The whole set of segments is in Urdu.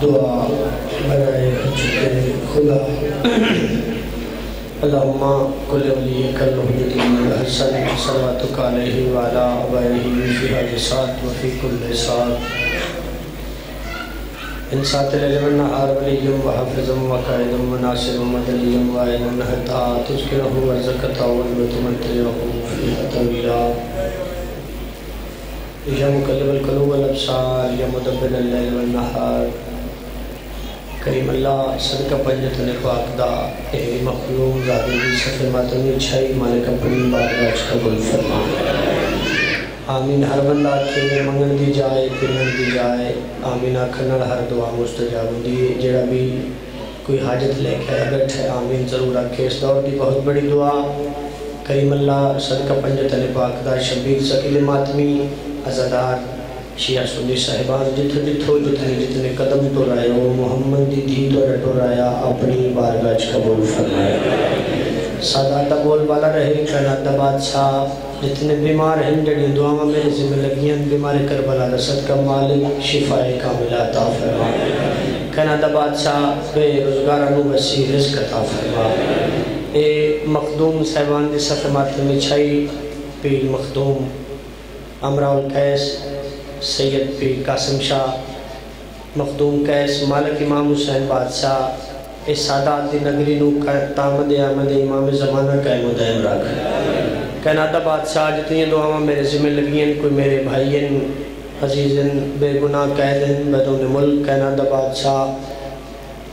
دعا برائے چکے خدا اللہم کل ولیک الحجت الحسن صلواتک علیہ وعلا آبائہ فی حال سات وفی کل سات انسات العلم النہار ولیم وحفظم وقائدم وناصرم ودلیم وائنم حتا تذکرہ ورزقتا والمتمترہ فیہ طویلہ یا مقلب القلوب والابصار یا مدبر اللیل والنہار کریم اللہ صدقہ پنجت نفاق دا اے مخلوق ذاتی دی صفر ماتمی چھائی مالک اپنی بارگاہ قبول فرما آمین ہر بندہ کے منگن دی جائے پنن دی جائے آمین آکھنر ہر دعا مستجاب دی جڑا بھی کوئی حاجت لے کے بیٹھے آمین ضرور رکھے اس دور دی بہت بڑی دعا کریم اللہ صدقہ پنجت نفاق دا شبیر سکیل ماتمی ازادار شیعہ سنی صاحبان جتنے قدم تو رائے ہو محمد دی دھی تو رٹو رایا اپنی بارگاہ قبول فرمائے سادات بول والا رہے کائنات بادشاہ جتنے بیمار ہیں جڑی دعاوں میں ذمہ لگیاں بیمار کربلا رسد کا مالک شفاء کاملہ عطا فرمائے کائنات بادشاہ بے روزگارانو وسیع رزق عطا فرمائے اے مخدوم صاحبان دی صفحات میں چھائی پیر مخدوم امراء القیس سید پیر قاسم شاہ مخدوم قیس مالک امام حسین بادشاہ اس سادات دی نگری نو تامد آمد امام زمانہ قائم و دائم رکھ کائنات بادشاہ جتنی دعاواں میرے ذمہ لگین کوئی میرے بھائین عزیزن بے گناہ قیدن بدون ملک کائنات بادشاہ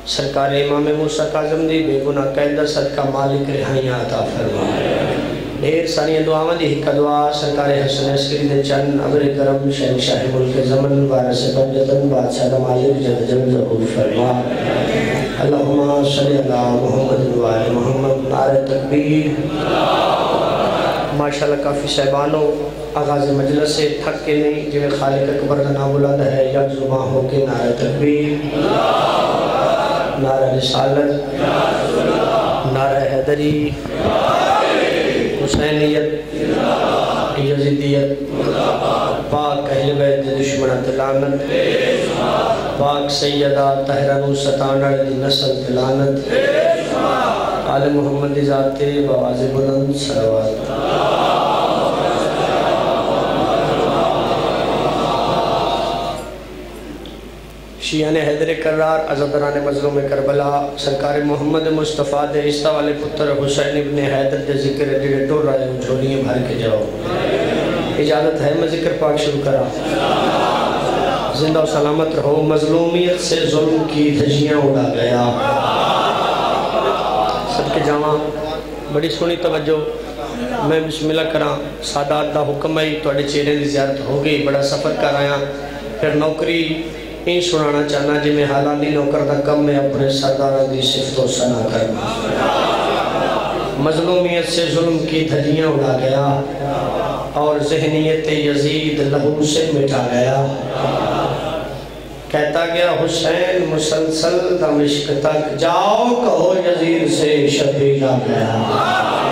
سرکار امام موسیٰ کاظم دی بے گناہ قیدہ صدقہ مالک رہائیاں عطا فرمائے ڈھیر ساری دعاواں دی حکا دعا سرکار حسن عسکری دے چند عبر کرم شہنشاہ ملک زمن وارث پنجتن بادشاہ دا مالک جد جل ظہور فرما اللہم صلی اللہ محمد وآل محمد نعرہ تکبیر ماشاءاللہ کافی صاحبانوں آغاز مجلس سے تھک کے نہیں جو خالق اکبر کا نام بلند ہے یک زبان ہو کے نعرہ تکبیر نعرہ رسالت نعرہ حیدری حسینیت یزیدیت پاک اہل بیت دشمنت لعنت پاک سیدہ طاہرہ ستانہ دی نسل لعنت آل محمد ذات بواز بلند صلوات شیعہ نے حیدر کرار عزدران مظلوم کربلا سرکار محمد مصطفیٰ دے عیسیٰ والے پتر حسین ابن حیدر دے ذکر دیڑے ٹور رائے ہوں جھولیاں بھر کے جاؤ اجازت ہے میں ذکر پاک شروع کرا زندہ و سلامت رہو مظلومیت سے ظلم کی دھجیاں اڑا گیا سب کے جامعہ بڑی سونی توجہ میں بسم اللہ کراں سادات دا حکم ہے تو اڑے چہرے دی زیارت ہو گئی بڑا سفر کر آیا پھر نوکری این سنانا چاہنا جی میں حلالی نوکر دا کم میں اپنے سردارہ دی صفت و ثنا کرنا مظلومیت سے ظلم کی دھجیاں اڑا گیا اور ذہنیت یزید لہو سے مٹا گیا کہتا گیا حسین مسلسل دمشق تک جاؤ کہو یزید سے شبیر آ گیا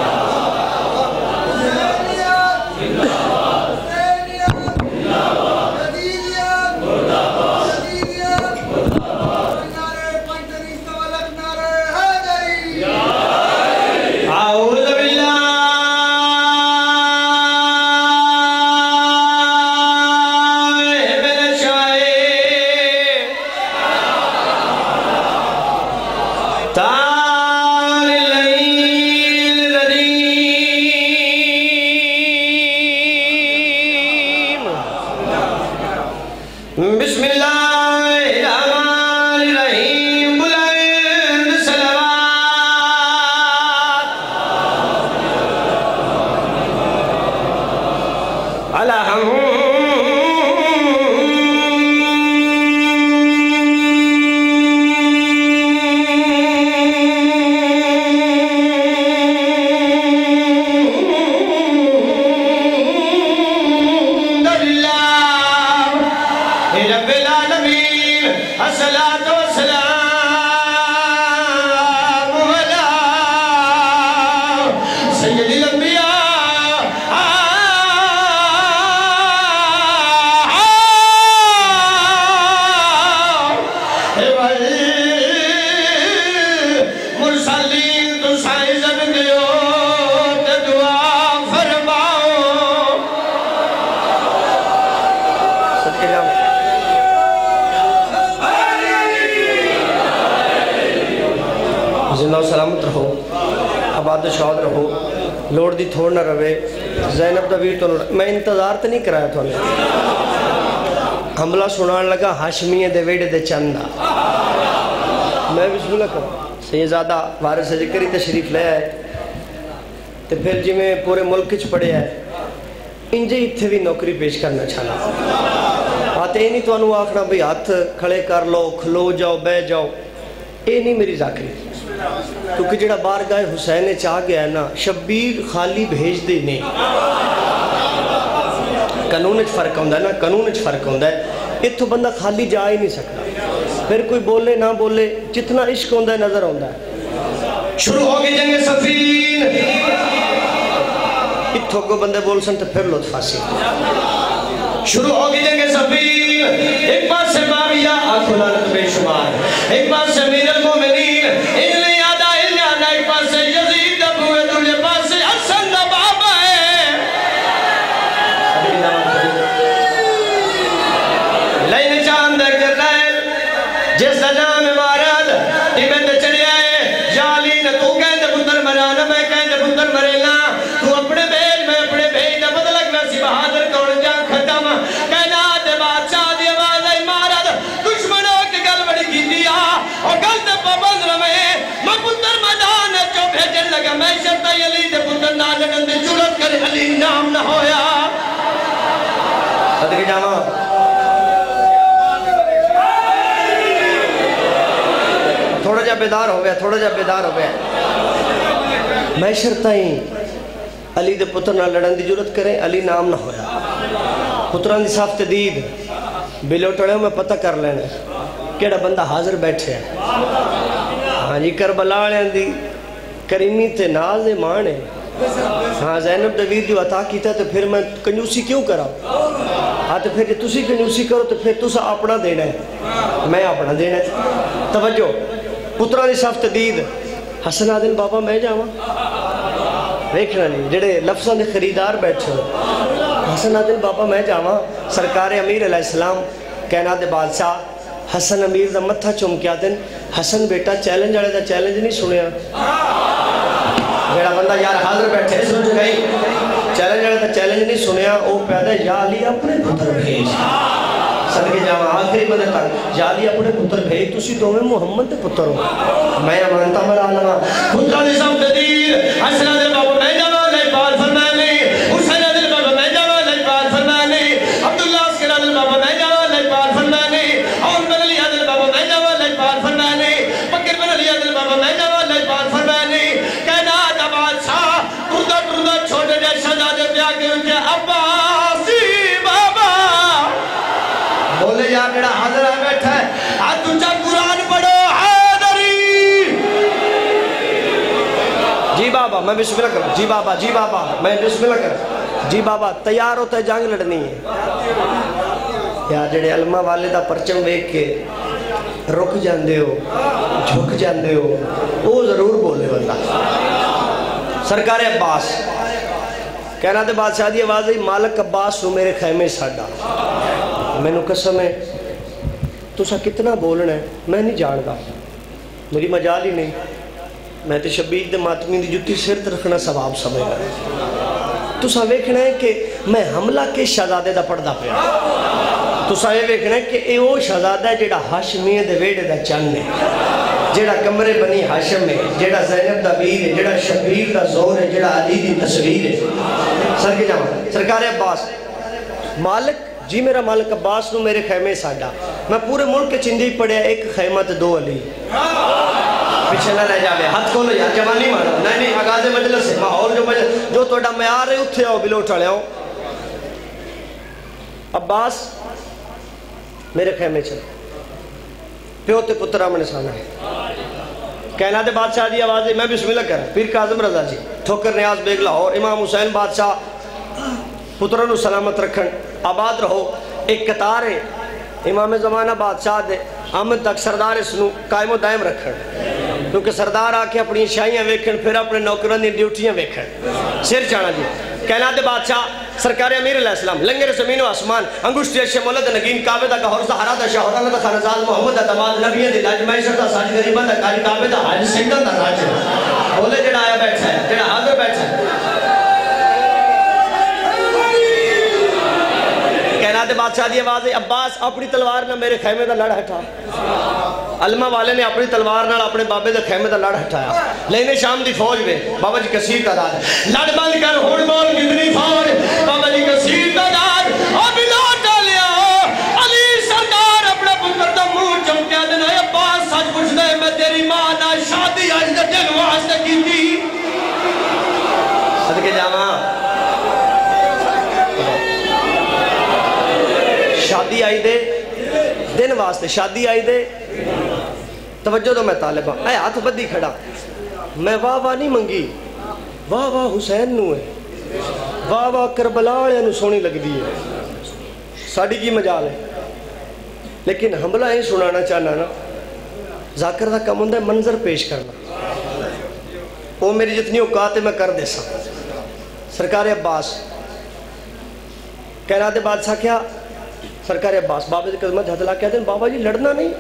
سلامت رہو آباد و شاد رہو لوڑ دی تھوڑ نہ روے زینب دا ویر تو میں انتظار تو نہیں کرایا تھا حملہ سنان لگا ہاشمیہ دے ویڑے دے چندہ میں بسم اللہ کروں سیدزادہ وارث ذکری تشریف لے آئے تو پھر جی میں پورے ملک چ پڑے آئے انجے اتھے بھی نوکری پیش کرنا چاہنا آتے ہی نہیں تو انہوں آخنا بھئی ہاتھ کھڑے کر لو کھلو جاؤ بے جاؤ اے نہیں میری ذاکری کیونکہ جڑا بارگاہ حسین چاہ گیا ہے نا شبیر خالی بھیج دے نہیں قانون اچھ فرق ہوندہ ہے نا قانون اچھ فرق ہوندہ ہے اتھو بندہ خالی جا ہی نہیں سکتا پھر کوئی بولے نہ بولے جتنا عشق ہوندہ ہے نظر ہوندہ ہے شروع ہو گئی جنگ صفین اتھو کو بندے بول سن تو پھر لطف آسی شروع ہو گئی جنگ صفین ایک بار سے معاویہ آنکھوں لانت بے شمار ایک بار سے امیر المومنین ان لئے یادہ الیانا ایک بار سے یزید ابو دوجہ بار سے حسن دا بابا ہے لین چاند کر رہے جس نام مارد ایمن دے چڑے آئے جالی نہ تو کہندے پتر مرانا میں کہندے پتر مرینا تو اپنے بیل میں اپنے بیل نہ بدلک ویسی بہادر کون جان ختم کہنا دے بادشاہ دی آواز آئی مارد دشمنوں کی گل بڑی کی دیا اور گل دے پابند رمے میں پتر میدان جو بھیجن لگا میں شرطہ علی دے پتر نالنن دے جرت کر علی نام نہ ہویا صدقے جامعہ تھوڑا جا بیدار ہو گیا تھوڑا جا بیدار ہو گیا میں شرطائیں علی دے پتر نہ لڑن دی جرت کریں علی نام نہ ہویا پتران دی صاف تدید بلو ٹڑے میں پتہ کر لینے کیڑا بندہ حاضر بیٹھے ہیں ہاں جی کربلا والے دی کریمی تے ناز مانے ہاں زینب دویر جو عطا کیتا تو پھر میں کنجوسی کیوں کرا ہاں تو پھر تسی کنجوسی کرو تو پھر تسا اپنا دینا ہے میں اپنا دینا ہے توجہ پتران دی صاف تدید حسن عادل بابا میں جاواں دیکھنا نہیں جڑے لفظاں دے خریدار بیٹھے حسن عادل بابا میں جاواں سرکار امیر علیہ السلام کہنا دے بادشاہ حسن امیر دا متھا چم کیا دن حسن بیٹا چیلنج آڑے دا چیلنج نہیں سنیا جڑا بندہ یار حاضر بیٹھے سمجھ گئی چیلنج آڑے دا چیلنج نہیں سنیا او پیدا یا علی اپنے پتر بھیج صدقے جاواں آخری بندے تک یا علی اپنے پتر بھیج تو سی دومیں محمد دے پتر ہو میں امانتا مرا لما پترہ دی سب تدیر حسن عادل بابا میں جاواں لئی پال فرمانے حسین عادل بابا میں جاواں لئی پال فرمانے عبداللہ عسکر عادل بابا میں جاواں لئی پال فرمانے اور بن علی عادل بابا میں جاواں لئی پال فرمانے بکر بن علی عادل بابا میں جاواں لئی پال فرمانے کہنا دا بادشاہ پردہ پردہ چھوٹے جائے شہزادے پیا کے ان کے عباسی بابا بولے یار میرا حاضر ہے بیٹھا ہے آج تجھا قرآن پڑھو جی بابا میں بسم اللہ کروں جی بابا میں بسم اللہ کروں جی بابا تیار ہوتا ہے جنگ لڑنی ہے یار جڑے علماء والے دا پرچم ویک کے رک جاندے ہو جھک جاندے ہو وہ ضرور بولے بندہ سرکار عباس کہنا دے بادشاہ دی آواز ہے مالک عباس ہو میرے خیمے ساڈا میں نو قسم ہے تو سا کتنا بولنا ہے میں نہیں جان گا میری مجال ہی نہیں میں تے شبیر دے ماتمی دی جتی سرت رکھنا ثواب سمجھ گا تو سا ویکھنا ہے کہ میں حملہ کے شہزادے دا پڑھدا پیا تو سا یہ ویکھنا ہے کہ اے وہ شہزادہ ہے جیڑا ہاشمیہ دے ویڑے دا چند ہے جیڑا کمرے بنی ہاشم ہے جیڑا زینب دا ویر ہے جیڑا شبیر دا زور ہے جیڑا علی دی تصویر ہے سر کے جاؤں سرکار عباس مالک جی میرا مالک عباس نو میرے خیمے ساڈا میں پورے ملک کے چندی پڑھیا ایک خیمہ تے دو علی پیچھے نہ رہ جاوے ہاتھ کھولو یار جوانی مارا نہیں آغاز مجلس ہے ماحول جو توڑا معیار ہے اتھے آؤ بلو اٹھا لے آؤ عباس میرے خیمے چل پیو تے پتر آمن سانا ہے کہنا دے بادشاہ دی آواز ہے میں بسم اللہ کر پیر کاظم رضا جی ٹھوکر نیاز بیگ لاہور امام حسین بادشاہ پترانو سلامت رکھن آباد رہو ایک قطار ہے امام زمانہ بادشاہ دے آمد تک سردار اس نو قائم و دائم رکھن کیونکہ سردار آکے اپنی شاہیاں ویکھن پھر اپنے نوکران دی ڈیوٹیاں ویکھن سر چانا جی کائنات بادشاہ سرکار امیر علیہ السلام لنگر زمین و آسمان انگشتی اشی مولد نگین کعبہ دا گہور دا حرا دا شاہران دا خانزاد محمد دا دماد نبی دی لاج معیشت دا ساج غریبہ دا کاری کعبہ دا حاج سنگل دا راج بولے جڑا آیا بیٹھا ہے جڑا حاضر بیٹھا ہے کائنات بادشاہ دی آواز ہے عباس اپنی تلوار نہ میرے خیمے دا لڑ ہٹا علمہ والے نے اپنی تلوار نہ اپنے بابے دا خیمے دا لڑ ہٹایا لینے شام دی فوج میں بابا جی کثیر تعداد لڑ بند کر ہوڑ بول کتنی فوج بابا جی کثیر تعداد اب لوٹ لیا علی سرکار اپنا پتر دا منہ چمکیا دینا عباس سچ پوچھ دے میں تیری ماں نہ شادی آج دا دن واسطے کی تھی صدقے جاواں شادی آئی دے دن واسطے شادی آئی دے توجہ دو میں طالبہ اے ہاتھ بدی کھڑا میں واہ واہ نہیں منگی واہ واہ حسین نو ہے واہ واہ کربلا والے نو سونی لگ دی ہے ساڑی کی مجال ہے لیکن حملہ ہی سنانا چاہنا نا ذاکر دا کم ہوندہ ہے منظر پیش کرنا وہ میری جتنی اوقات ہے میں کر دے سا سرکار عباس کائنات بادشاہ کیا سرکار عباس بابا جی قدمت ہتلا کہتے ہیں بابا جی لڑنا نہیں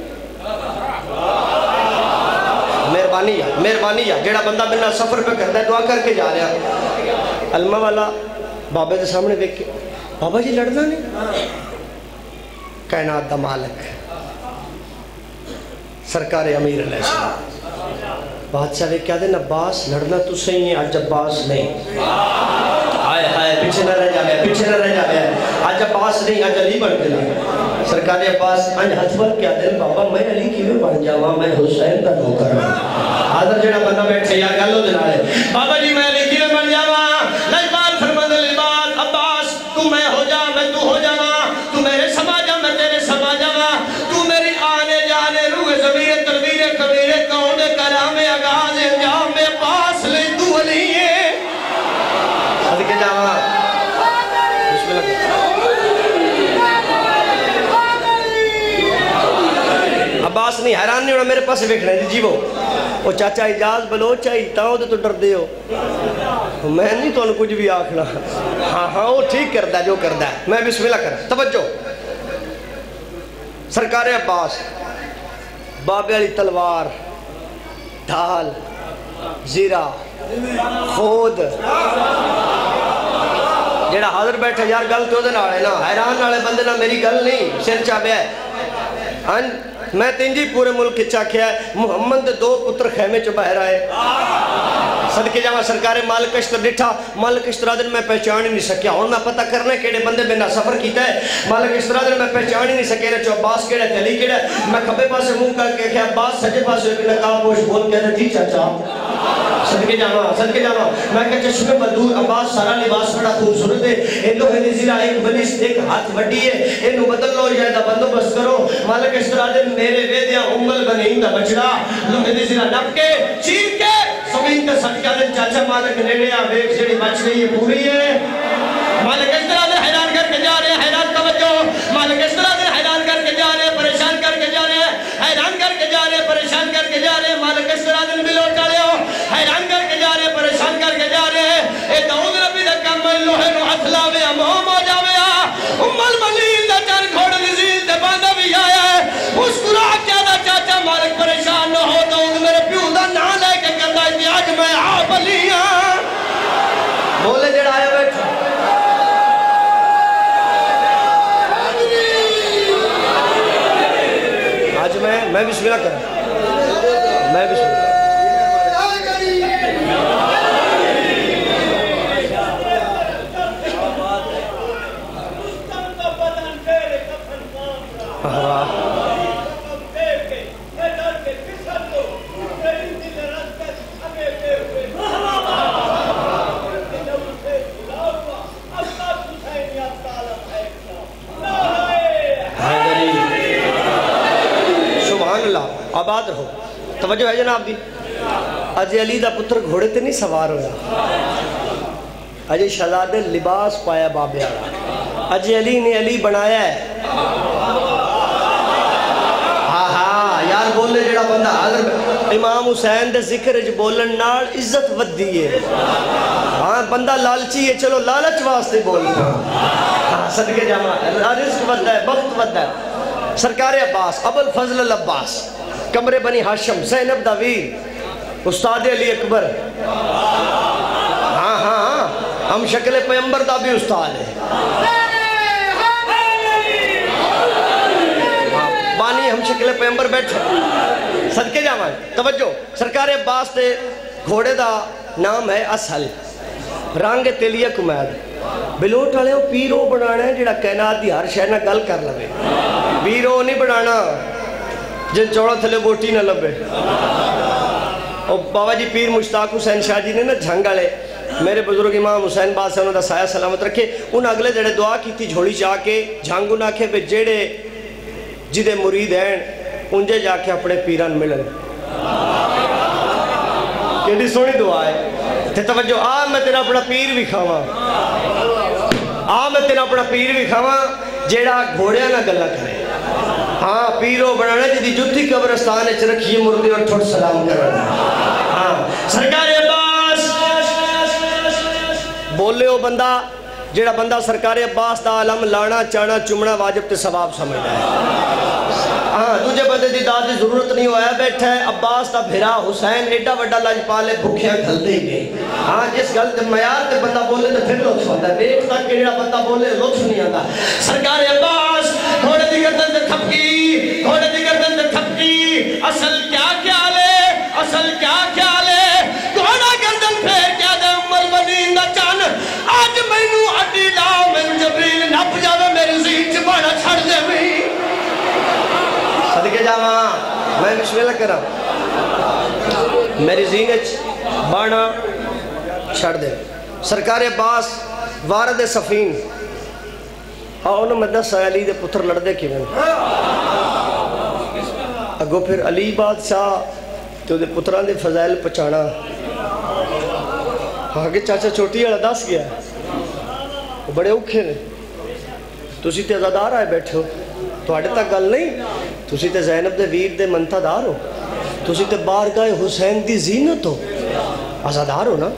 مہربانی ہے جیڑا بندہ بنا سفر پہ کرتا ہے دعا کر کے جا رہا ہے علمہ والا بابا جی سامنے دیکھ کے بابا جی لڑنا نہیں کائنات دا مالک سرکار امیر علیہ السلام بادشاہ نے کہا دیں عباس لڑنا تو صحیح ہے آج عباس نہیں آئے ہائے پیچھے نہ رہ جا گیا آج عباس نہیں آج علی بن کے لگا سرکار عباس آج ہتھ بل کیا دیں بابا میں علی کی میں بن جاؤں میں حسین کا نوکر ہوں حاضر جڑا بندہ بیٹھے یا گلو دلا ہے بابا جی میں علی کی میں بن جاؤں لجبال فرمد لبال عباس تو میں ہو جا میں تو ہو جاؤں تو میرے سما جا میں تیرے سما جاؤں تو میری آنے جانے روح زمیر تنویر کبیر کون کلام اگاز انجام میں پاس لے تو علی ہے صدقے جاؤں بسم اللہ عباس نہیں حیران نہیں ہونا میرے پاس ویکھنا ہے جی وہ چاچا اجاز بلوچ آئی تاؤں دے تو ڈر دے ہو میں نہیں تو انہوں کچھ بھی آکھنا ہاں وہ ٹھیک کردہ جو کردہ ہے میں بسم اللہ کر توجہ سرکار عباس بابے علی تلوار ڈھال زیرہ خود جیڑا حاضر بیٹھا یار گل تو دے نالے نا حیران نالے بندے نا میری گل نہیں سر چاہے ہے میں تینجی پورے ملک چاکھیا ہے محمد دے دو پتر خیمے چو باہر آئے صدقے جاوہ سرکار مالک اشتر ڈٹھا مالک اشترادن میں پہچان ہی نہیں سکیا اور میں پتہ کرنے کیڑے بندے بنا سفر کیتا ہے مالک اشترادن میں پہچان ہی نہیں سکے رہے چو عباس کیڑے تلی کیڑے میں کھبے پاسے منہ کر کے عباس سجے پاسے ایک نقاب پوش بول کہتے جی چاچا صدقے جاوہ میں کہ چشم بدور عباس سارا لباس بڑا خوبصورت ہے انہوں نے زیرہ ایک بلیس ایک ہاتھ وڈی ہے انہوں بدل لو جائے دا بندو بس کرو مالک اشترادن میرے ویدیاں امل بنیں دا بچڑا لوگ نے زیرہ نپ کے چیر کے زمین تے سٹ کیا دن چاچا مالک نیڑے آویک جڑی بچ گئی یہ پوری ہے مالک اس طرح دن حیران کر کے جا رہے ہیں حیران توجہ مالک اس طرح دن حیران کر کے جا رہے ہیں پریشان کر کے جا رہے ہیں حیران کر کے جا رہے ہیں پریشان کر کے جا رہے ہیں مالک اس طرح دن بھی لوٹ آ رہے ہو حیران کر کے جا رہے ہیں پریشان کر کے جا رہے ہیں اے دعوذ ربی دا کم لوہے نو ہتھ لاوے امام ہو جاوے ام الملیل دا چار گھوڑ نزیل دے باندھا بھی آیا ہے اس قرآن کیا دا چاچا مالک پریشان نہ ہو دعوذ میرے پیو دا نا لے کے کرتا ہے آج میں آپ علیاں بولے جڑا آیا بیٹھا آج میں بسم اللہ کروں میں بسم اللہ آباد رہو توجہ ہے جناب دی اجے علی دا پتر گھوڑے تے نہیں سوار ہویا اجے شہزادے لباس پایا بابے آرہا اجے علی نے علی بنایا ہے ہاں یار بولنے جڑا بندہ حاضر امام حسین دے ذکر جو بولن نال عزت ودی ہے. ہاں بندہ لالچی ہے چلو لالچ واسطے بولنا. صدقے جاواں رزق ودہ ہے بخت ودہ ہے. سرکار عباس ابو الفضل العباس کمرے بنی ہاشم زینب دا ویر استاد علی اکبر. ہاں ہاں ہاں ہم شکل پیغمبر دا بھی استاد ہے. بانی ہم شکل پیغمبر بیٹھے. صدقے جاواں توجہ. سرکار عباس دے گھوڑے دا نام ہے اسہل. رنگ تیلیہ کمید. بلوٹ والے پیرو بنانا ہے جڑا کائنات دی ہر شے نال گل کر لوے. پیرو نہیں بنانا جن چوڑا تھلے بوٹی نہ لبے. اور بابا جی پیر مشتاق حسین شاہ جی نے نا جھنگ والے میرے بزرگ امام حسین باد سے انہوں دا سایہ سلامت رکھے. انہوں اگلے جڑے دعا کی تھی جھوڑی جا کے جھنگ انہوں آکھے بے جڑے جدے مرید ہیں انجے جا کے اپنے پیران ملن. کیڑی سونی دعا ہے. تے توجہ آ میں تیرا اپنا پیر بھی کھاواں. آ میں تیرا اپنا پیر بھی کھاواں جیڑا گھوڑیاں نہ گلا کرے. ہاں پیرو بنانا جدی جتی قبرستان اچ رکھیے مردے اور ٹھوٹ سلام کرنا. ہاں سرکار عباس بولے ہو بندہ جیڑا بندہ سرکار عباس دا علم لانا چانا چمنا واجب تے ثواب سمجھنا ہے. ہاں تجھے بندے دی داد دی ضرورت نہیں ہویا بیٹھا ہے. عباس دا بھرا حسین ایڈا وڈا لاجپالے بھوکیاں کھل دے گئے. ہاں جس گل تے معیار تے بندہ بولے تو پھر لطف آتا ہے. دیکھ تک کہ جڑا بندہ بولے لطف نہیں آتا. سرکار عباس گھوڑے دی گردن تے تھپکی گھوڑے دی گردن تے تھپکی. اصل کیا خیال ہے اصل کیا خیال ہے. گھوڑا گردن پھیر کیا دے عمر مدین دا چان. آج مینو اڈی لاؤ مینو جبریل نپ جاوے میری زین چ باڑا چھڑ دے میں. صدقے جاواں میں بسم اللہ کرا میری زینچ بانا چھڑ دے. سرکار عباس وارد صفین انہوں مدہ سیالی دے پتر لڑ دے کی میں اگو پھر علی بادشاہ تو دے پتران دے فضائل پچانا. آگے چاچا چھوٹی والا دس گیا وہ بڑے اوکھے نے. تسی تے ازادار آئے بیٹھے ہو تواڈے تک گل نہیں. تسی تے زینب دے ویر دے منتدار ہو. تسی تے بارگاہ حسین دی زینت ہو. ازادار ہو نا.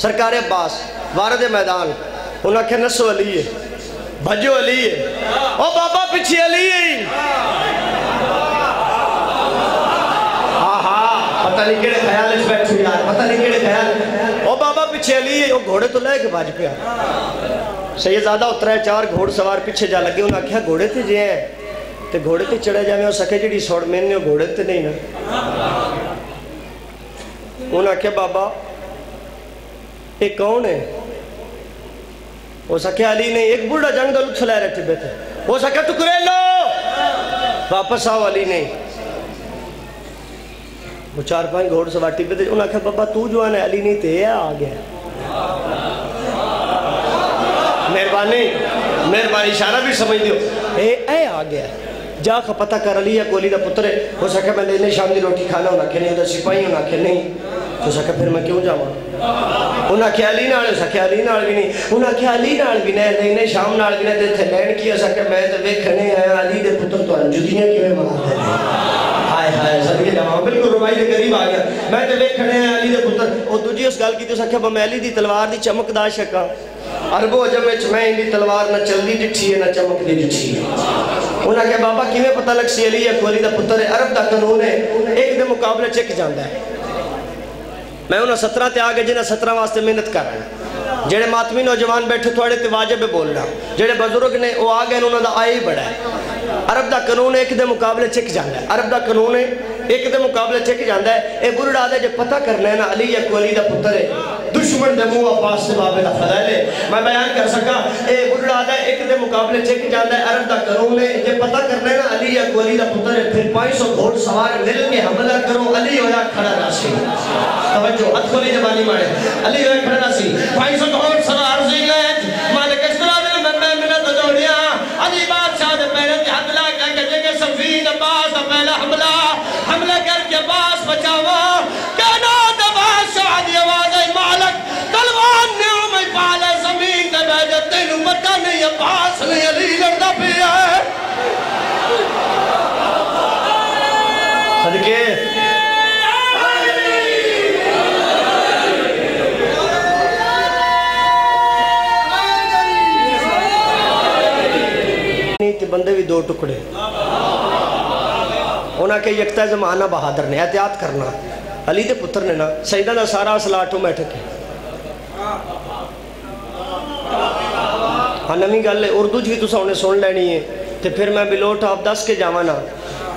سرکار عباس وارد میدان انہاں کہ نسو علی ہے بھجو علی ہے. او بابا پیچھے علی ہے. پتہ نہیں کیڑے خیال اس بیٹھو یار پتہ نہیں کیڑے خیال. او بابا پیچھے علی ہے. او گھوڑے تو لے کے باج پیا. سیدزادہ اترے چار گھوڑ سوار پیچھے جا لگے. انہاں کہا گھوڑے تے جے ہیں تے گھوڑے تے چڑھے جاویں. اور سکے جڑی سوڑ میں نے گھوڑے تے نہیں نا. انہاں کہا بابا یہ کون ہے. وہ سکے علی نہیں. ایک بڑھا جنگل اچھلائے رہتے بیتے. وہ سکے ٹکرے لو واپس آؤ. علی نہیں. وہ چار پانچ گھوڑ سواٹی پہ تھے. انہوں نے کہا بابا تو جو آنے. علی نہیں تھے آ گیا. مہربانی اشارہ بھی سمجھ دیو. اے آ گیا جا کا پتہ کر. علی ہے کولی دا پتر ہے. ہو سکا میں لینے شام دی روٹی کھانا ہونا کہ نہیں. ادھر سپاہی ہونا کہ نہیں. ہو سکا پھر میں کیوں جاؤں. انہاں کیا علی نال. سکے علی نال بھی نہیں. انہاں کیا علی نال بھی نہیں. لینے شام نال بھی نہیں. تھے لین کیا سکے میں تو ویکھنے آیا. علی دے پتر تو انجدیاں کیویں مار دے. ہائے ہائے صدقے جاواں بالکل ربائی دے قریب آ گیا. میں تو ویکھنے آیا علی دے پتر. او دوجی اس گل کی تو سکے میں علی دی تلوار دی چمکدار شکاں. عرب و عجم وچ میں دی تلوار نہ چلدی ڈٹھی ہے نہ چمک دی ڈٹھی ہے. انہاں کہ بابا کیویں پتہ لگ سی علی ہے کولی دا پتر ہے. عرب دا قانون ہے ایک دے مقابلے چک جاندا ہے. میں انہاں 17 تے آگے جنہاں 17 واسطے محنت کر رہا ہوں. جڑے ماتمی نوجوان بیٹھے تھوڑے تے واجب ہے بولنا. جڑے بزرگ نے وہ آگے انہوں دا آئے ہی بڑا ہے. عرب دا قانون ایک دے مقابلے چک جاندا ہے. عرب دا قانون ہے ایک دے مقابلے چک جاندا ہے. اے بڑھڑا دے جے پتہ کرنا ہے نا علی یا کولی دا پتر ہے. دشمن دے منہ عباس سے بابے دا فضائل ہے. میں بیان کر سکا. اے بڑھڑا دے ایک دے مقابلے چک جاندا ہے. عرب دا قانون ہے جے پتہ کرنا ہے نا علی یا کولی دا پتر ہے. پھر 500 گھوڑ سوار مل کے حملہ کرو. علی ہویا کھڑا راسی. توجہ ہتھ کھولی زبانی مارے. علی ہویا کھڑا راسی. 500 گھوڑ سوار زینت مالک اسرائیل میں منت دوڑیا. علی بادشاہ دے پیرے تے ہاتھ لا کے جگہ صفین عباس دا پہلا حملہ کر کے عباس بچاوا. کائنات عباس شہادی آواز ہے مالک تلوار نیوم پالے زمین دے بیجے تینوں مکہ نہیں عباس نہیں علی لڑدا پیا ہے. صدقے کہ بندے بھی دو ٹکڑے. انہاں کہ یکتا زمانہ بہادر نے احتیاط کرنا. علی دے پتر نے نا سیدہ دا سارا اصلہ آٹومیٹک ہے. ہاں نمی گل ہے اردو جی تو انہیں سن لینی ہے تو پھر میں بلوٹ آپ دس کے جاوانا.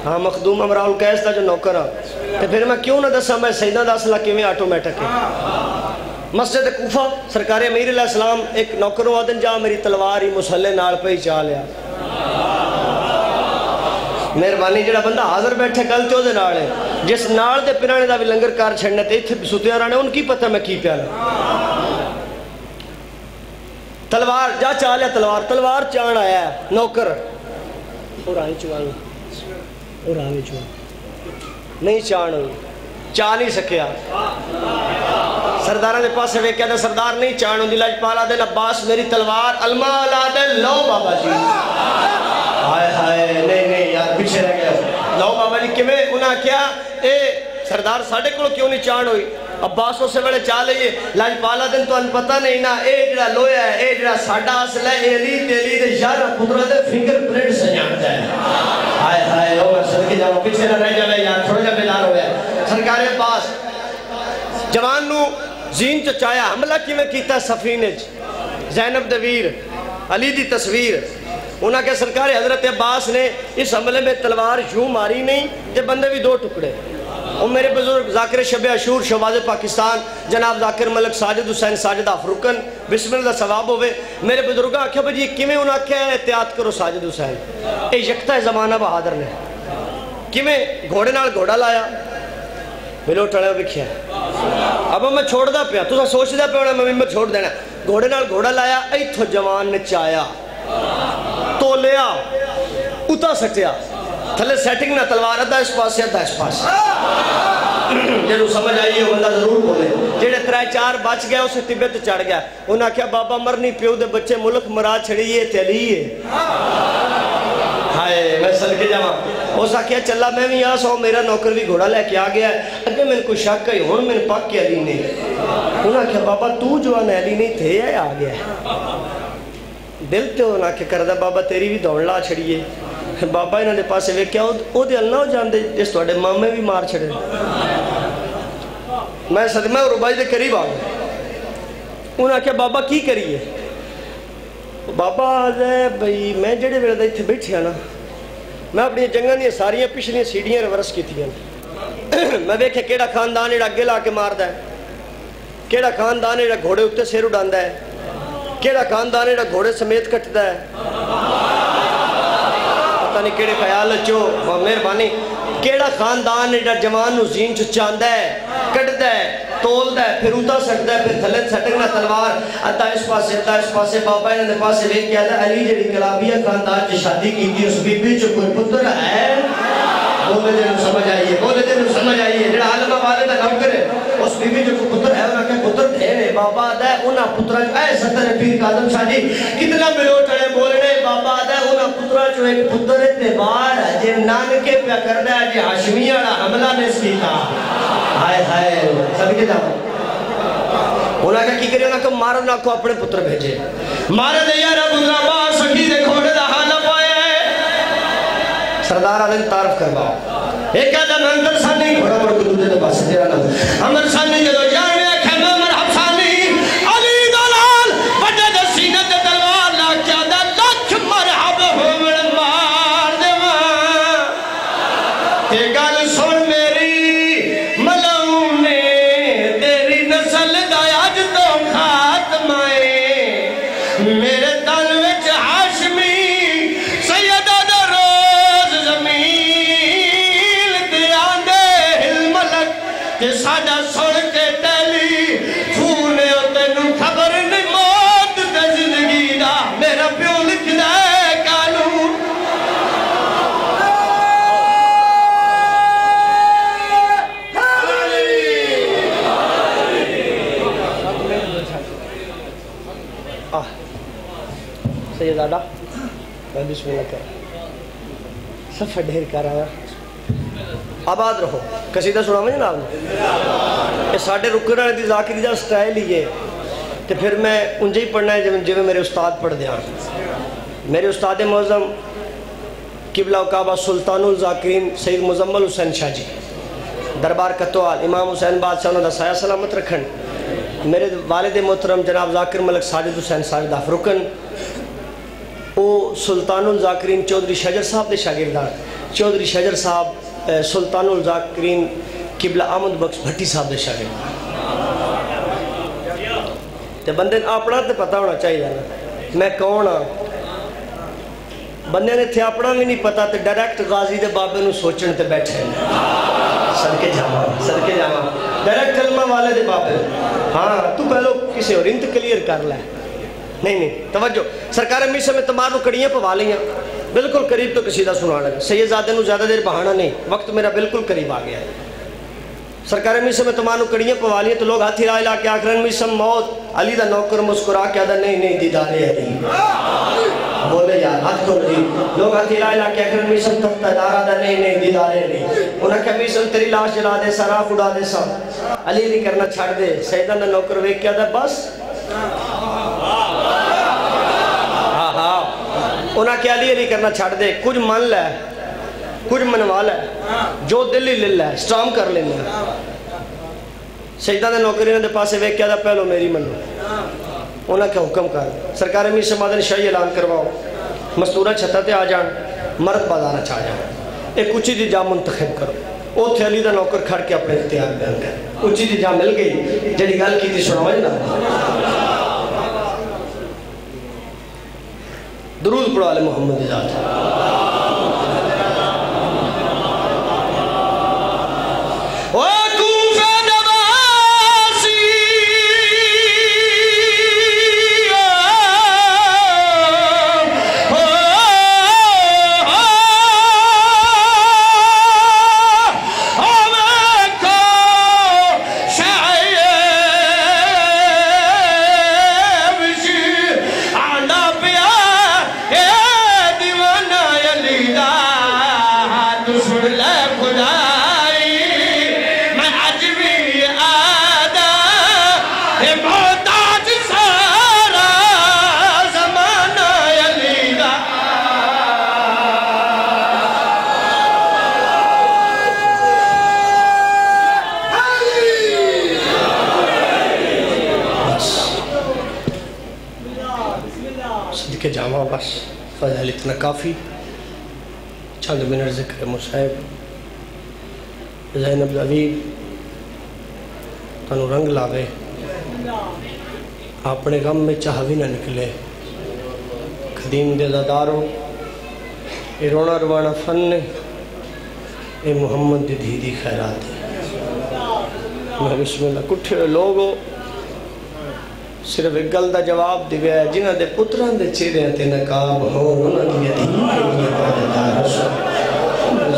ہاں مخدوم امراء القیس دا جو نوکر ہاں تو پھر میں کیوں نہ دسا میں سیدہ دا اصلہ کیویں آٹومیٹک ہے. مسجد کوفہ سرکار امیر علیہ السلام ایک نوکر وادن جا میری تلوار ہی مسلح نال پہ ہی چاہ لیا. مہربانی جڑا بندہ حاضر بیٹھے گل تو دے نال ہے جس نال دے پرانے دا بھی لنگر کار چھڑنے تے اتھے ستیا رہنے ان کی پتہ میں کی پیانا. تلوار جا چاہ لیا تلوار چان آیا ہے نوکر اور آئی چوان نہیں چان ہوئی چاہ نہیں سکیا. سردارہ دے پاس سے کیا تھا سردار نہیں چان ہوئی لاجپالا دے عباس میری تلوار علمہ علا دے لو بابا جی. ہائے ہائے نہیں یار پیچھے رہ گیا. لو بابا جی کمیں انہاں کیا اے سردار ساڑھے کو کیوں نہیں چان ہوئی. عباس سے بڑے چاہ لئیے لاجپالا دن تو ان پتہ نہیں نا اے جڑا لویا ہے اے جڑا ساڑھا اصل ہے اے علی تیلی دے یار قدرت فنگر پرنٹ سے جانتا ہے. ہائے ہائے او صدقے جاؤ پیچھے نہ رہ جائے یار تھوڑا جا بیدار ہو گیا. سرکار عباس جوان نو زین چچایا حملہ کی میں کیتا سفینے زینب دویر علی دی تصویر. انہاں کے سرکار حضرت عباس نے اس حملے میں تلوار یوں ماری نہیں کہ بندے بھی دو ٹکڑے. اور میرے بزرگ ذاکر شب عاشور شہباز پاکستان جناب ذاکر ملک ساجد حسین ساجد افروکن بسم اللہ ثواب ہوئے. میرے بزرگاں آکھا بھئی کیویں انہاں کیا احتیاط کرو ساجد حسین اے یکتا زمانہ بہادر نے کیویں گھوڑے نال گھوڑا لایا ملو ٹڑے بکھیا. اب میں چھوڑ دا پیا تو سوچ دا پیا میں ممبر چھوڑ دینا. گھوڑے نال گھوڑا لایا ایتھو جوان نے چایا تو لیا اتا سٹیا تھلے سیٹنگ نہ تلوار ادھا اس پاس سے ادھا اس پاس. جنہوں سمجھ آئیے وہ بندہ ضرور بولے. جڑے 3-4 بچ گیا اسے طبیعت چڑھ گیا. انہاں کیا بابا مرنی پیو دے بچے ملک مرا چھڑیے تیلیے. ہائے میں صدقے جاواں اسا کیا چلا میں بھی آسا ہوں میرا نوکر بھی گھوڑا لے کے آ گیا ہے اگر میں کوئی شک ہے ہون میں پاک کے علی نہیں. انہاں کیا بابا تو جو آنے علی نہیں تھے یا آ گیا ہے. دل تے انہاں کیا کردہ بابا تیری بھی دوڑ لا چھڑیے. بابا انہوں نے پاسے وے کیا او دے اللہ ہو جان دے جس توڑے مامے بھی مار چھڑے. میں صدمہ اور ربائی دے قریب آ گیا. انہاں کیا بابا کی کریے. بابا آجائے بھئی میں جڑے ویڑے دے تھے بیٹھے نا میں اپنی جنگاں دیا ساریاں پچھلیاں سیڑھیاں ریورس کی تھیں. میں دیکھے کیڑا خاندان ایڑا اگے لا کے مار دا ہے کیڑا خاندان ایڑا گھوڑے اکتے سیر اڑان دا ہے کیڑا خاندان ایڑا گھوڑے سمیت کٹ دا ہے. پتہ نہیں کیڑے خیال چو مہربانی کیڑا خاندان ایڈا جوان نو زین چچاندہ ہے کٹ دا ہے تول دا ہے پھر اوتا سکتا ہے پھر تھلت سٹکنا تلوار ادھا اس پاسے بابا انہوں نے پاسے ویک کیا تھا علی جڑی کلابیہ خاندان کی شادی کی تھی اس بی بی جو کوئی پتر ہے. بولے جنہوں سمجھ آئیے جڑا عالمہ والدہ نوکر ہے اس بی بی جو کوئی پتر ہے انہوں نے پتر تھے بابا آدھا ہے انہاں پترہ جو اے ستر پیر قادم شاہ جی کتنا ملوٹڑے بولنے بابا آدھا ہے انہاں پترہ جو ایک پتر اتبار ہے جے نانکے پہ کردہ ہے جے حاشمیہ حملہ نے اس کی کہا. ہائے ہائے سب کے جاؤ انہاں کا کی کرے انہاں کو مارد نہ کو اپنے پتر بھیجے مارد یا رب اللہ بار سکی دے کھوڑے دا حالہ پائے. سردار علیہ تعارف کرواؤ ایک آدم اندر سانی گھوڑا پر کو دوجہ دے پاس دیرا نہ امر سانی جدو جانے اکھے میں مرحب سانی علی دلال بڑے دے سینہ دے دلوار لا کیا دا لکھ مرحب ہو مار دے ماں تے گل سن میری ملعون نے تیری نسل دا آج تو خاتمائے میرے دل وچ ہاشمی سیدہ دا روز زمین کہ ساڑھا سوڑ کے ٹیلی فونے ہوتے نو خبر نہیں موت دے زندگی دا میرا پیو لکھ دے قانون. سیدادہ میں بسم اللہ کر صفحہ ڈھیر کر رہا آباد رہو قصیدہ سنا میں جناب نے یہ ساڑھے رکرہ دی ذاکری دا سٹائل ہی ہے تو پھر میں انجھے ہی پڑھنا ہے جو میں میرے استاد پڑھ دیا. میرے استاد معظم قبلہ کعبہ سلطان الذاکرین سید مزمل حسین شاہ جی دربار کتوال امام حسین بادشاہ انہوں دا سایہ سلامت رکھن، میرے والد محترم جناب ذاکر ملک ساجد حسین ساجد افرکن، او سلطان الذاکرین چودھری شجر صاحب دے شاگردان، چودھری شجر صاحب سلطان الذاکرین قبلہ آمد بخش بھٹی صاحب دے شاگردان۔ تے بندے اپنا تے پتہ ہونا چاہیے نا میں کون ہاں، بندے نے تھے اپنا بھی نہیں پتا تے ڈائریکٹ غازی دے بابے نو سوچن تے بیٹھے صدقے جاواں ڈائریکٹ کلمہ والے دے بابے، ہاں تو پہلو کسی اور انت کلیئر کر لے، نہیں توجہ، سرکار امیشہ میں تمہار نو کڑیاں پوا لیاں، بالکل قریب تو قصیدہ سنا لگا، سید زادے نو زیادہ دیر بہانا نہیں، وقت میرا بالکل قریب آ گیا ہے۔ سرکار امیشہ میں تمہار نو کڑیاں پوا لیاں تو لوگ ہاتھی رائے لا کے آخرن امیشہ موت، علی دا نوکر مسکرا کے آدھا نہیں دیدارے علی، بولے یار ہاتھ کو نہیں، لوگ ہاتھی رائے لا کے آخرن امیشہ تفتہ دارا دا نہیں دیدارے علی، انہاں کہ امیشہ تیری لاش جلا دے سا راہ اڑا دے سا علی نہیں کرنا چھاڑ دے، سیدہ دا نوکر ویک کے آدھا بس انہاں کہ علی کرنا چھاڑ دے، کچھ من لے کچھ منوا لے جو دل ہی لے لے سٹرام کر لینا، سجدہ دے نوکرین دے پاسے ویک کیا دا پہلو میری منو، انہاں کہ حکم کر سرکار امیر سمادن شاہی اعلان کرواؤ، مستورہ چھتا تے آ جان، مرد بازارہ چھا جان، ایک اچھی دی جا منتخب کرو، او تھے علی دا نوکر کھڑ کے اپنے اختیار بیان کر، اچھی دی جا مل گئی جڑی گل کی تھی سنوائے نا، درود پڑھو آل محمد ذات کے جامعہ بس فضل اتنا کافی، چند منٹ ذکر مصحب زینب زویب تنو رنگ لاوے، اپنے غم میں چاہوی نہ نکلے، قدیم دے زداروں اے رونا روانا فن اے محمد دی دھی خیرات میں بسم اللہ کٹھے لوگو صرف ایک گل دا جواب دیوے ہے جنہ دے پتران دے چیرے ہیں تے نقاب ہون انہوں نے یدین کے لیے پادتا رسول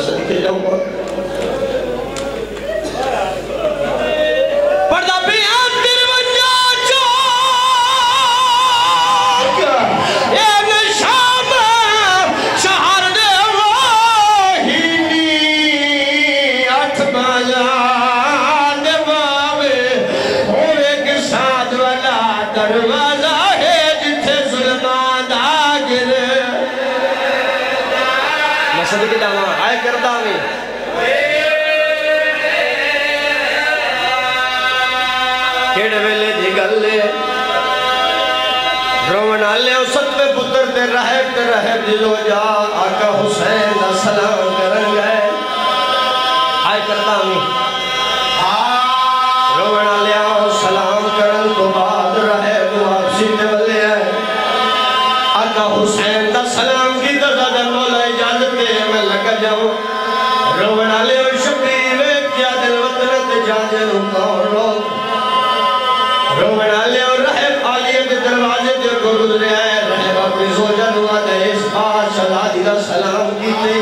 صدقے جاؤں پردہ بیان دل ونجا چوک اے نشام شہر دے واہینی اٹھ بازان دے باوے ہوئے کے ساتھ والا دروازہ ہے جتھے ظلمان دا گرے میں صدقے جاؤں آئے کردہ میں کیڑے ویلے دی گلے رومن آلے او ستوے پتر تے رہب دلو جا آقا حسین دا سلام کرن گئے آئے کردہ میں رومن آلے او سلام کرن تو بعد رہب واپسی دے والے ہیں آقا حسین دا سلام کی دردہ مولا اجازت دے میں لگا جاؤں رومن آلے او شبیر کیا دل وطنت جاجن کون روک رومن آلے اور رہب آلیہ کے دروازے دے کو گزرے آئے رہب اپنی زوجہ دعا دے اس بات شہادی دا سلام کیتے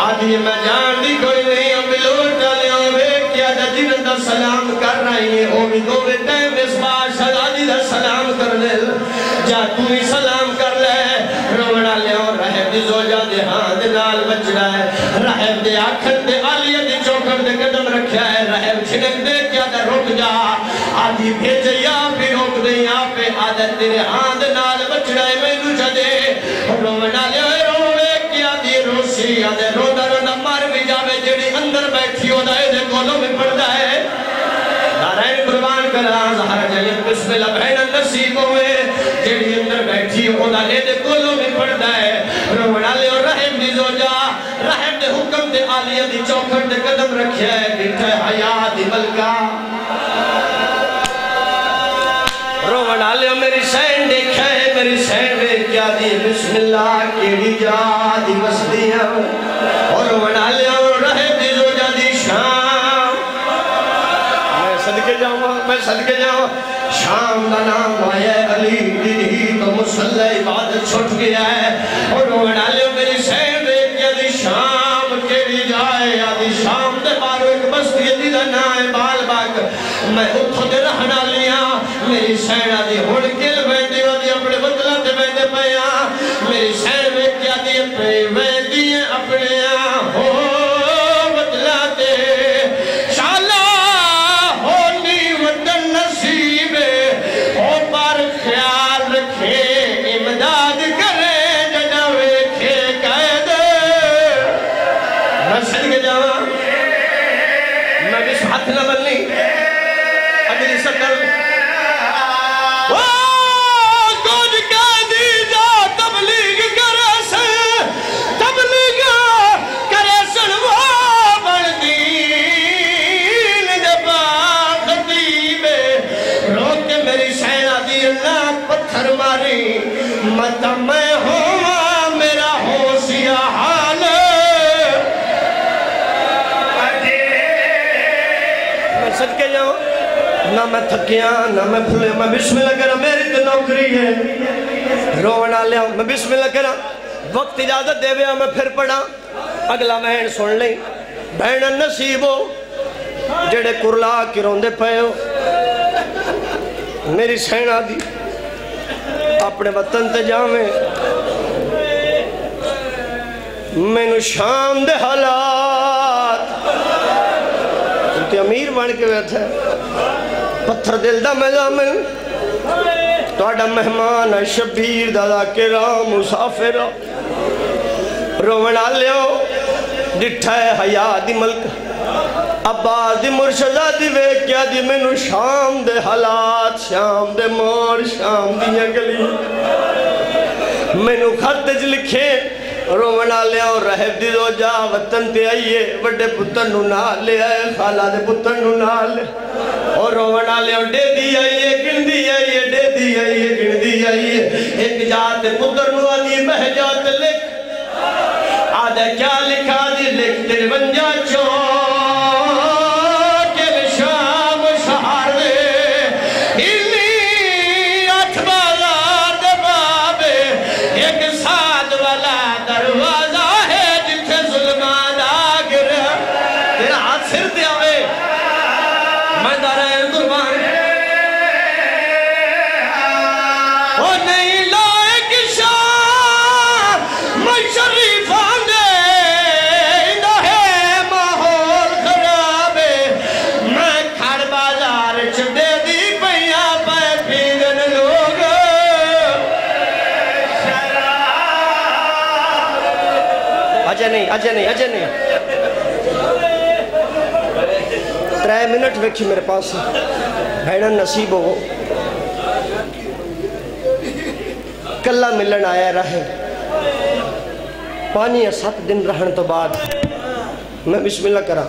آدھی میں جان دی کوئی نہیں امبلور ڈالے ہوئے کیا دا جنہ دا سلام کر رہی ہے او بھی دو بے ٹائم اس بات شہادی دا سلام کر لے جا تو ہی سلام کر لے رومن آلے اور رہب دی زوجہ دے ہاں نال بچ رہا ہے رہب دے آکھر دے آلیہ دی چوکر دے قدم رکھیا ہے رہب چھنک دے کیا دا رک جا آدھی بھیجے یا پہ روک دے یا پہ عادت تیرے ہاند نال بچڑائے میں نو چھ دے رومن آلے روے کیا دی روسی سی آدھے روندہ روندہ مار بھی جاوے جیڑی اندر بیٹھی ہو دائے دے کولوں میں پڑھتا ہے دارین قربان کرا زہر جائیں بسم اللہ بہن نصیب ہوئے جیڑی اندر بیٹھی ہو دائے دے کولوں میں پڑھتا ہے روڑا لے اور رحم دی زوجہ رحم دے حکم دے آلیہ دی چوکھر دے قدم رکھے بیٹھے حیات دی ملکہ روڑا لے میری سین دیکھے میری سین میں کیا دی بسم اللہ کیڑی جا دی بسدیاں اور روڑا لے اور رحم دی زوجہ دی شام میں صدقے جاؤں شام دا نام آیا علی دی تو مسلح عبادت چھوٹ گیا ہے اور روڑا لے میری سین دیکھ یا دی شام کیڑی جائے یا دی شام دے بارو ایک بستی دی دا نائے بال باک میں اتھو دے رہنا لیا میری سین دی ہوڑ کل بیندی و دی اپنے بدلہ تے بیندے پیا میری سین دیکھ یا دی بیندی اپنے ہو بدلہ تے شالا خیال رکھے امداد کرے ججاوے کھے قید میں صدقے جاؤں میں بھی ہاتھ نہ بلنی اگلی سکر کچھ قیدی جا تبلیغ کرے سن وہ بڑھتی جبا خطیبے روک کے میری سینہ دی اللہ پتھر ماری مت میں ہوں میرا ہو سیاہ حال میں صدقے جاؤں نہ میں تھکیاں نہ میں بھولے میں بسم اللہ کرا میری تو نوکری ہے رونا لیا میں بسم اللہ کرا وقت اجازت دے بیا میں پھر پڑھا اگلا مہین سن لیں بہن نصیب ہو جڑے کرلا کی روندے پے ہو میری سینہ دی اپنے وطن تے جاویں میں نو شام دے حالات کیونکہ امیر بن کے بیٹھا ہے پتھر دل دا مزامن توڑا مہمان ہے شبیر دادا کرام مسافر رونا لیو ڈٹھا ہے حیاء دی ملک عباس دی مرشدہ دی ویکیا دی میں نو شام دے حالات شام دے مور شام دیاں گلی میں نو خطج لکھے رونا لیا اور رہب دی دو جا وطن تے آئیے بڑے پتر نو نال لے آئے خالہ دے پتر نو نال لے اور رونا لیا اور دے دی آئیے گن دی آئیے دے دی آئیے گن دی آئیے ایک جاتے پتر نو آدھی بہ جاتے لکھ آدھا کیا لکھا دی لکھ تیرے بنجا چو اجے نہیں 3 منٹ ویکھی میرے پاس بھیڑا نصیب ہو کلہ ملن آیا رہے 5 یا 7 دن رہن تو بعد میں بسم اللہ کرا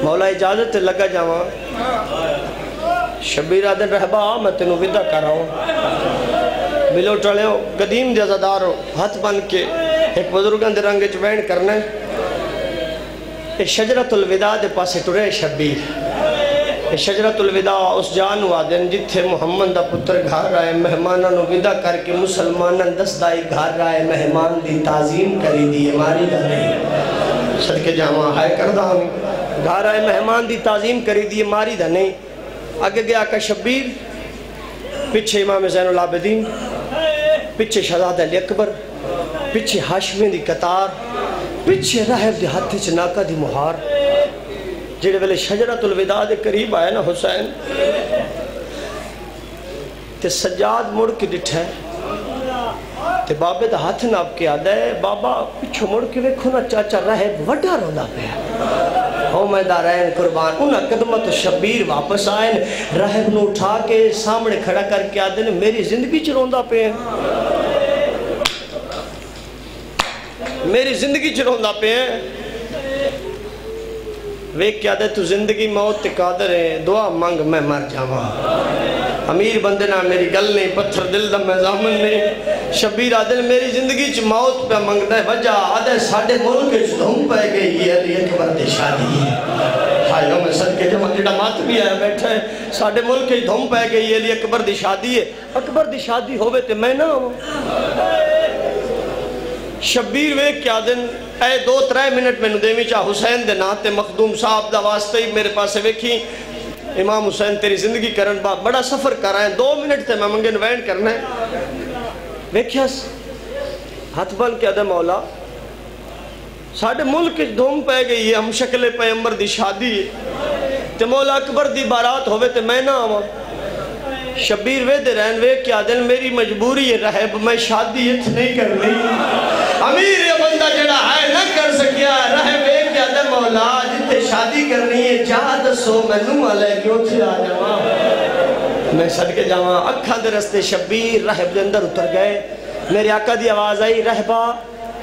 مولا اجازت لگا جاواں شبیر آدن رہبا میں تینوں ودا کر رہا ہوں ملو ٹڑے ہو قدیم جزادار ہو ہاتھ بن کے ایک بزرگان دے رنگ چوین کرنا ہے شجرت الوداع دے پاسے ٹرے شبیر شجرت الوداع اس جان ہوا دن جتھے محمد دا پتر گھار رہے مہمانہ نو ودا کر کے مسلمانہ دس دائی گھار رہے مہمان دی تعظیم کری دی ماری دا نہیں صدقے جامعہ ہائے کردہ ہمیں گھار رہے مہمان دی تعظیم کری دی ماری دا نہیں آگے گیا کہ شبیر پچھے امام زین العابدین پچھے شہزادہ علی اکبر پچھے ہاشمی دی قطار پچھے رہب دی ہاتھی چناکہ دی مہار جڑے ویلے شجرت الوداع دے قریب آئے نا حسین تے سجاد مڑ کے ڈٹھے تے بابے دا ہاتھ ناپ کے آدھا ہے بابا پچھو مڑ کے ویکھو نا چاچا راہب وڈا روندا پیا ہو میں دا رہن قربان انہاں قدمت شبیر واپس آئے راہب نو اٹھا کے سامنے کھڑا کر کے آدھے میری زندگی چ روندا پیا میری زندگی چ روندا پیا ویک کیا دے تو زندگی موت تے قادر ہے دعا مانگ میں مر جاواں امیر بندے نہ میری گل نہیں پتھر دل دا میں زامن نہیں شبیر آدھے میری زندگی چ موت پہ منگتا ہے وجہ آدھے ساڑھے ملک چ دھوم پہ گئی ہے علی اکبر دی شادی ہے ہائیو میں صدقے جڑا مات بھی آیا بیٹھا ہے ساڑھے ملک چ دھوم پہ گئی ہے علی اکبر دی شادی ہے اکبر دی شادی ہوئے تے میں نہ ہوں شبیر ویک کیا دن اے 2-3 منٹ میں ندیمی چاہ حسین دے ناتے مخدوم صاحب دا واسطہ ہی میرے پاس ویکھی امام حسین تیری زندگی کرن با بڑا سفر کر رہے ہیں 2 منٹ تے میں منگن وین کرنا ہے ویکھیس ہاتھ بن کے آدھے مولا ساڑھے ملک دھوم پہ گئی ہے ہم شکل پیغمبر دی شادی ہے تے مولا اکبر دی بارات ہوئے تے میں نہ آواں شبیر وے دے رہن وے کیا دن میری مجبوری ہے رہب میں شادی ات نہیں کرنی امیر یہ بندہ جڑا ہے نہ کر سکیا رہب وے کیا دن مولا جتے شادی کرنی ہے جہاں دسو میں نو علیہ کیوں تھی آ جاواں میں صدقے جاواں اکھاں دے رستے شبیر رہب دے اندر اتر گئے میرے آقا دی آواز آئی رہبا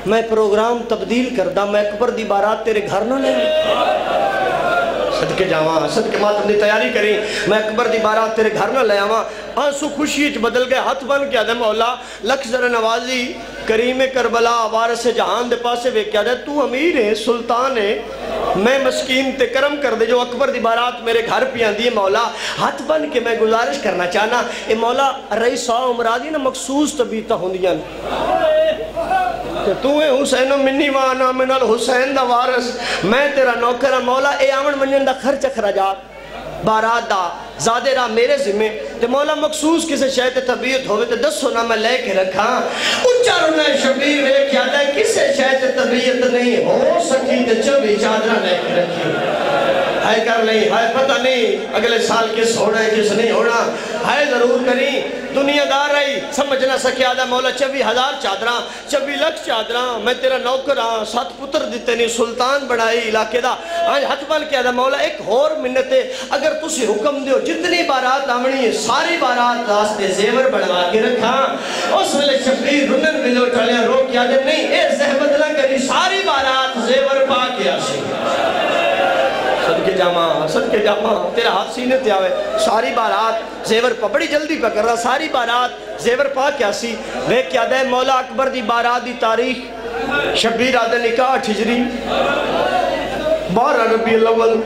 میں پروگرام تبدیل کردہ میں اکبر دی بارات تیرے گھر نہ لے صدقے جاواں صدقے ماتم دی تیاری کریں میں اکبر دی بارات تیرے گھر نہ لے آواں آنسو خوشی بدل گئے ہاتھ بن کے آدھے مولا لکھ ذر نوازی کریم کربلا وارث جہان دے پاسے وے کیا دے تو امیر ہے سلطان ہے میں مسکین تے کرم کر دے جو اکبر دی بارات میرے گھر پیاں دیئے مولا ہاتھ بن کے میں گزارش کرنا چاہنا اے مولا رئیس عمرادی نا مخصوص طبیعتہ ہوندیاں کہ تو ہے حسین و منی وانا من الحسین دا وارث میں تیرا نوکرہ مولا اے آمن منجن دا خرچ اخراجات بارات دا زادے راہ میرے ذمہ تے مولا مخصوص کسے شاید طبیعت ہوئے تے 10 سونا میں لے کے رکھا اچھا رونا شبیر ایک یاد ہے کسے شاید طبیعت نہیں ہو سکی تے 24 چادرہ لے کے رکھی ہائے کر نہیں ہائے پتہ نہیں اگلے سال کس ہونا ہے کس نہیں ہونا ہائے ضرور کریں دنیا دار رہی سمجھ نہ سکے آدھا مولا 24,000 چادرہ 24 لکھ چادرہ میں تیرا نوکر ہاں 7 پتر دیتے نہیں سلطان بڑھائی علاقے دا آج ہاتھ بل کے آدھا مولا ایک اور منت ہے اگر تسی حکم دیو جتنی بارات آمنی ہے ساری بارات راستے زیور بڑھوا کے رکھا اس ویلے شبیر رنن ملو ٹھالیا رو کیا دے نہیں اے زحمت نہ کری ساری بارات زیور پا کے آشی صدقے جامعہ تیرا ہاتھ سینے تے آوے ساری بارات زیور پا بڑی جلدی پا کر رہا ساری بارات زیور پا کیا سی وہ کیا دے مولا اکبر دی بارات دی تاریخ شبیر آدھے نکاح ہجری 12 ربیع الاول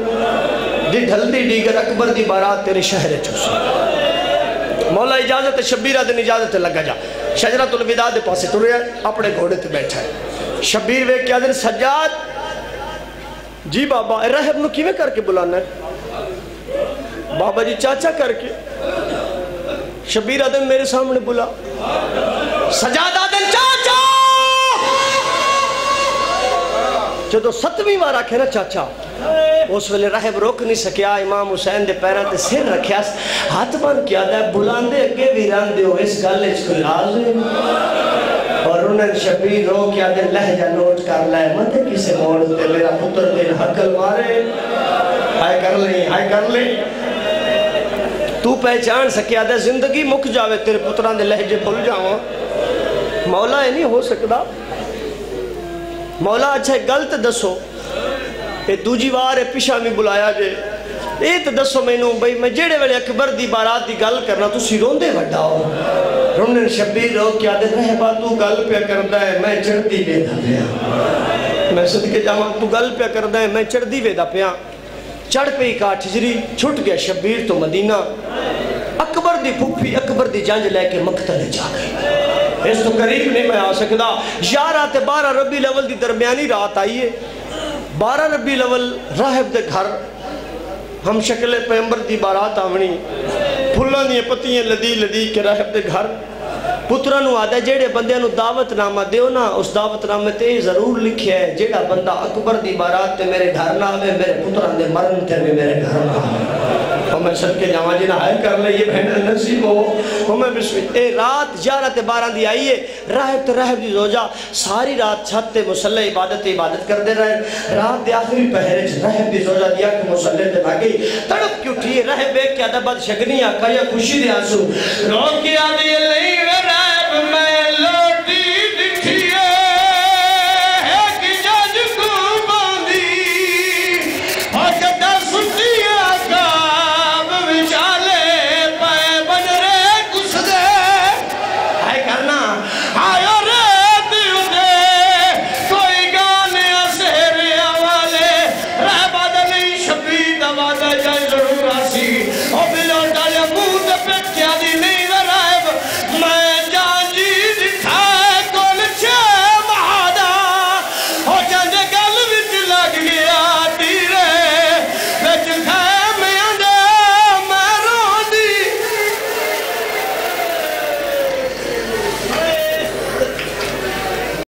دی ڈھل دی ڈیگر اکبر دی بارات تیرے شہر چوسی مولا اجازت شبیر آدھے اجازت لگا جا شجرت الوداع دے پاسے ٹرے اپنے گھوڑے تے بیٹھا ہے شبیر وہ کیا دے سجاد جی بابا رہب نو کیویں کر کے بلانا ہے بابا جی چاچا کر کے شبیر آدم میرے سامنے بلا سجاد آدم چاچا جدو 7ویں بار آکھے نا چاچا اس ویلے رہب روک نہیں سکیا امام حسین دے پیران تے سر رکھیا ہاتھ بان کیا دا بلاندے اگے ویران دے ہو اس گالے اس کو لازم اور انہیں شبیر رو کیا دے لہجہ نوٹ کر لائے مندے کسے موڑ دے میرا پتر دے حقل مارے ہائے کر لیں تو پہچان سکیا دے زندگی مک جاوے تیرے پتران دے لہجے بھول جاؤں مولا ہے نہیں ہو سکتا مولا اچھا غلط دسو اے دوجی وار اے پیشا میں بلایا جے اے تو دسو میں نوں بھئی میں جیڑے ویلے اکبر دی بارات دی گل کرنا تو سی روندے وڈا ہو رونن شبیر رو کیا دے رہبا تو گل پہ کردہ ہے میں چڑھتی ویدہ پیا میں صدقے جاواں تو گل پہ کردہ ہے میں چڑھتی ویدہ پیا چڑھ پہ ہی کاٹ ہجری چھٹ گیا شبیر تو مدینہ اکبر دی پھپھی اکبر دی جانج لے کے مقتل جا گئی اس تو قریب نہیں میں آ سکتا 11 تے 12 ربیع الاول دی درمیانی رات آئیے 12 ربیع الاول راہب دے گھر ہم شکل پیغمبر دی بارات آونی پھلاں دی پتیاں لدی لدی کے راہب دے گھر پترانو آدھے جیڑے بندیاں دعوت نامہ دیو نا اس دعوت نامے تے ضرور لکھے ہے جیڑا بندہ اکبر دی بارات تے میرے گھر نہ آوے میرے پتران دے مرن تے میرے گھر نہ آوے میں سب کے جامع جی نہائے کر لے یہ بہن نصیب ہو میں بسم اے رات 11-12 دی آئیے رہب دی زوجہ ساری رات چھت تے مسلح عبادت کر دے رہے رات دے آخری پہرے رہب دی زوجہ دیا کہ مسلح تے بھاگئی تڑپ کیوں ٹھی رہب ایک کیا دبت شگنی آقا یا خوشی دے آنسو رو کیا دے لئی